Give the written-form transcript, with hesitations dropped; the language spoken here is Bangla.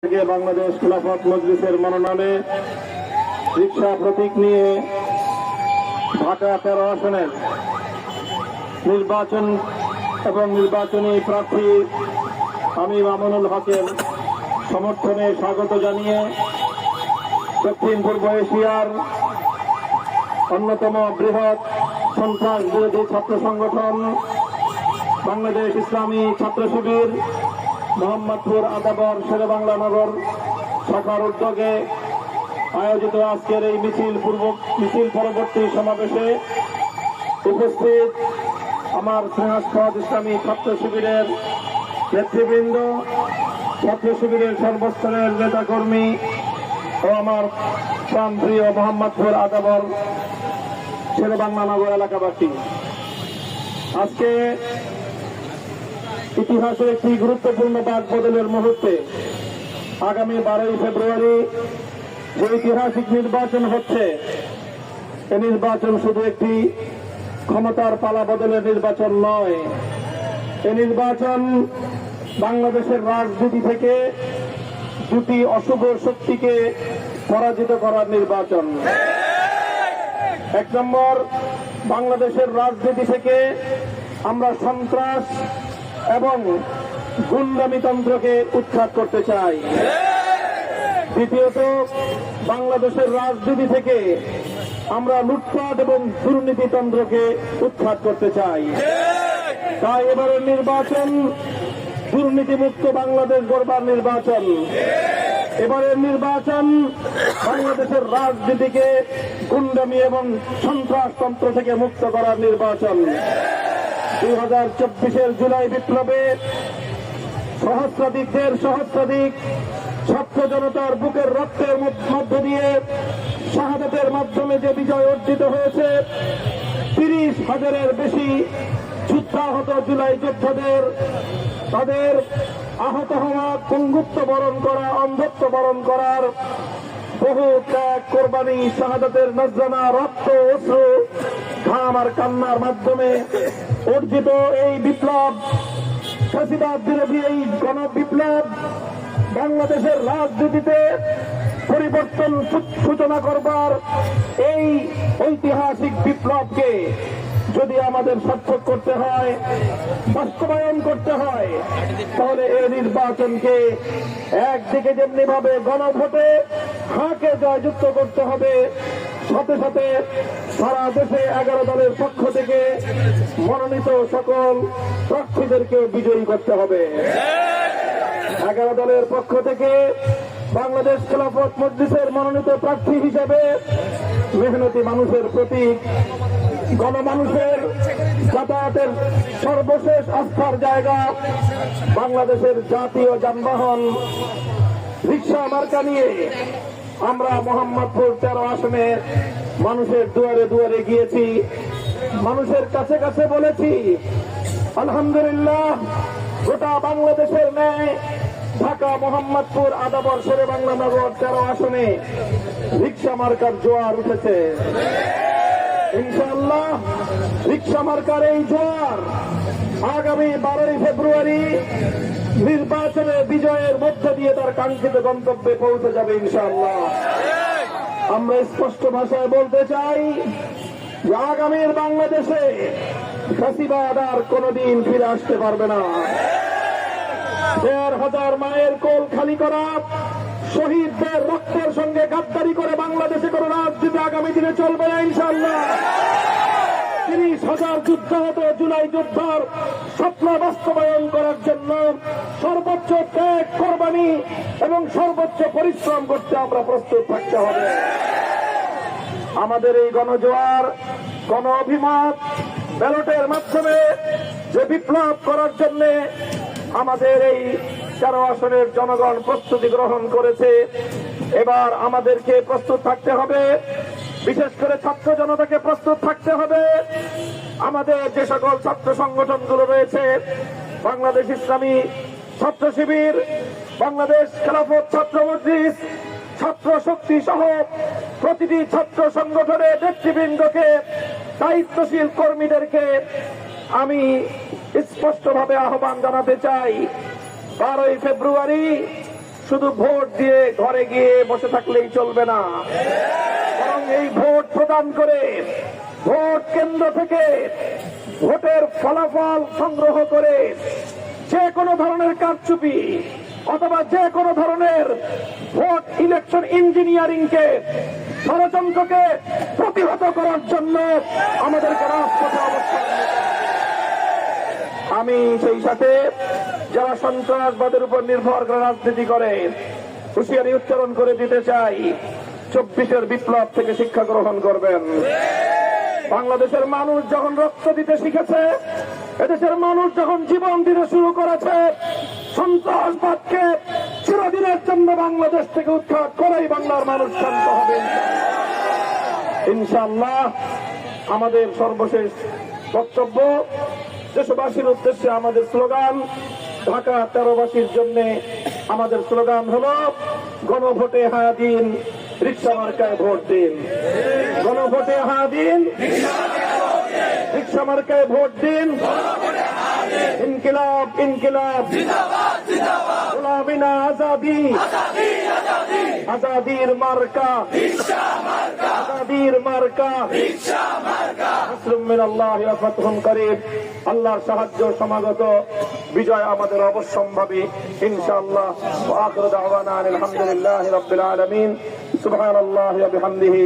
বাংলাদেশ খেলাফত মজলিসের মনোনয়নে রিকশা প্রতীক নিয়ে ঢাকা 13 আসনের নির্বাচন এবং নির্বাচনী প্রার্থী আমি মামুনুল হকের সমর্থনে স্বাগত জানিয়ে দক্ষিণ পূর্ব এশিয়ার অন্যতম বৃহৎ সন্ত্রাস বিরোধী ছাত্র সংগঠন বাংলাদেশ ইসলামী ছাত্র শিবির মোহাম্মদপুর আদাবর শেরেবাংলা নগর শাখার উদ্যোগে আয়োজিত আজকের এই মিছিল পরবর্তী সমাবেশে উপস্থিত আমার স্নেহাস্পদ ইসলামী ছাত্র শিবিরের নেতৃবৃন্দ, ছাত্র শিবিরের সর্বস্তরের নেতাকর্মী ও আমার প্রাণপ্রিয় মোহাম্মদপুর আদাবর শেরেবাংলা নগর এলাকাবাসী, আজকে ইতিহাসের একটি গুরুত্বপূর্ণ বাক বদলের মুহূর্তে আগামী 12 ফেব্রুয়ারি যে ঐতিহাসিক নির্বাচন হচ্ছে, এই নির্বাচন শুধু একটি ক্ষমতার পালা বদলের নির্বাচন নয়, এই নির্বাচন বাংলাদেশের রাজনীতি থেকে দুটি অশুভ শক্তিকে পরাজিত করার নির্বাচন। এক নম্বর, বাংলাদেশের রাজনীতি থেকে আমরা সন্ত্রাস এবং গুন্ডামিতন্ত্রকে উৎখাত করতে চাই। দ্বিতীয়ত, বাংলাদেশের রাজনীতি থেকে আমরা লুটপাট এবং দুর্নীতিতন্ত্রকে উৎখাত করতে চাই। তাই এবারের নির্বাচন দুর্নীতিমুক্ত বাংলাদেশ গড়বার নির্বাচন। এবারের নির্বাচন বাংলাদেশের রাজনীতিকে গুন্ডামি এবং সন্ত্রাসতন্ত্র থেকে মুক্ত করার নির্বাচন। 2024-এর জুলাই বিপ্লবে সহস্রাধিক ছাত্র জনতার বুকের রক্তের মধ্য দিয়ে শাহাদাতের মাধ্যমে যে বিজয় অর্জিত হয়েছে, 30,000-এর বেশি যুদ্ধাহত জুলাই যোদ্ধাদের তাদের আহত হওয়া, পঙ্গুত্ব বরণ করা, অন্ধত্ব বরণ করার বহু ত্যাগ, কোরবানি, শাহাদাতের নজরানা, রক্ত, অশ্রু, ঘাম আর কান্নার মাধ্যমে অর্জিত এই বিপ্লব, ফ্যাসিবাদ বিরোধী এই গণবিপ্লব বাংলাদেশের রাজনীতিতে পরিবর্তন সূচনা করবার এই ঐতিহাসিক বিপ্লবকে যদি আমাদের সার্থক করতে হয়, বাস্তবায়ন করতে হয়, তাহলে এই নির্বাচনকে একদিকে যেমনি ভাবে গণভোটে হাঁকে জয়যুক্ত করতে হবে, সাথে সাথে সারা দেশে 11 দলের পক্ষ থেকে মনোনীত সকল প্রার্থীদেরকে বিজয়ী করতে হবে। 11 দলের পক্ষ থেকে বাংলাদেশ খেলাফত মজলিসের মনোনীত প্রার্থী হিসেবে মেহনতি মানুষের প্রতীক, গণমানুষের যাতায়াতের সর্বশেষ আস্থার জায়গা, বাংলাদেশের জাতীয় যানবাহন রিকশা মার্কা নিয়ে আমরা মোহাম্মদপুর 13 আসনে মানুষের দুয়ারে দুয়ারে গিয়েছি, মানুষের কাছে কাছে বলেছি, আলহামদুলিল্লাহ গোটা বাংলাদেশের ন্যায় ঢাকা, মোহাম্মদপুর, আদাবর, শেরেবাংলা নগর 13 আসনে রিকশা মার্কার জোয়ার উঠেছে। ইনশাআল্লাহ রিকশা মার্কার এই জোয়ার আগামী 12 ফেব্রুয়ারি নির্বাচনে বিজয়ের মধ্য দিয়ে তার কাঙ্ক্ষিত গন্তব্যে পৌঁছে যাবে ইনশাআল্লাহ। আমরা স্পষ্ট ভাষায় বলতে চাই যে আগামীর বাংলাদেশে ফ্যাসিবাদ আর কোনদিন ফিরে আসতে পারবে না। 1,500 মায়ের কোল খালি করা, শহীদদের রক্তের সঙ্গে গাদ্দারি করে বাংলাদেশে কোন রাজনীতি আগামী দিনে চলবে না ইনশাআল্লাহ। 30,000 যুদ্ধাহত জুলাই যোদ্ধার স্বপ্ন বাস্তবায়ন করার জন্য সর্বোচ্চ ত্যাগ, কোরবানি এবং সর্বোচ্চ পরিশ্রম করতে আমরা প্রস্তুত থাকতে হবে। আমাদের এই গণজোয়ার, গণ অভিমত, ব্যালটের মাধ্যমে যে বিপ্লব করার জন্য আমাদের এই 13 আসনের জনগণ প্রস্তুতি গ্রহণ করেছে, এবার আমাদেরকে প্রস্তুত থাকতে হবে। বিশেষ করে ছাত্র জনতাকে প্রস্তুত থাকতে হবে। আমাদের যে সকল ছাত্র সংগঠনগুলো রয়েছে, বাংলাদেশ ইসলামী ছাত্র শিবির, বাংলাদেশ খেলাফত ছাত্র মজলিস, ছাত্র শক্তি সহ প্রতিটি ছাত্র সংগঠনের নেতৃবৃন্দকে, দায়িত্বশীল কর্মীদেরকে আমি স্পষ্টভাবে আহ্বান জানাতে চাই, 12 ফেব্রুয়ারি শুধু ভোট দিয়ে ঘরে গিয়ে বসে থাকলেই চলবে না, বরং এই ভোট প্রদান করে ভোট কেন্দ্র থেকে ভোটের ফলাফল সংগ্রহ করে যে কোনো ধরনের কারচুপি অথবা যে কোনো ধরনের ভোট ইলেকশন ইঞ্জিনিয়ারিং কে ষড়যন্ত্রকে প্রতিহত করার জন্য আমাদেরকে রাজপথে অবস্থান নিতে হবে। আমি সেই সাথে যারা সন্ত্রাসবাদের উপর নির্ভর করে রাজনীতি করে হুঁশিয়ারি উচ্চারণ করে দিতে চাই, 24-এর বিপ্লব থেকে শিক্ষা গ্রহণ করবেন। বাংলাদেশের মানুষ যখন রক্ত দিতে শিখেছে, এদেশের মানুষ যখন জীবন দিতে শুরু করেছে, সন্ত্রাসবাদকে চিরদিনের জন্য বাংলাদেশ থেকে উৎখাত করেই বাংলার মানুষ শান্ত হবে ইনশাআল্লাহ। আমাদের সর্বশেষ বক্তব্য দেশবাসীর উদ্দেশ্যে আমাদের স্লোগান, ঢাকা 13বাসীর জন্য আমাদের স্লোগান হলো গণভোটে হ্যাঁ দিন, রিকশা মার্কায় ভোট দিন। গণভোটে হ্যাঁ দিন, রিকশা মার্কায় ভোট দিন। ইনকিলাব ইনকিলাব, গোলামি না আজাদি, আজাদির মার্কা, আজাদির মার্কা। নাসরুম মিনাল্লাহি ওয়া ফাতহুন করিব। আল্লাহর সাহায্য সমাগত, বিজয় আমাদের অবশ্যম্ভাবী ইনশাআল্লাহ। ওয়া আখিরু দাওয়ানা আলহামদুলিল্লাহি রাব্বিল আলামিন। সুবহানাল্লাহি ওয়া বিহামদিহি।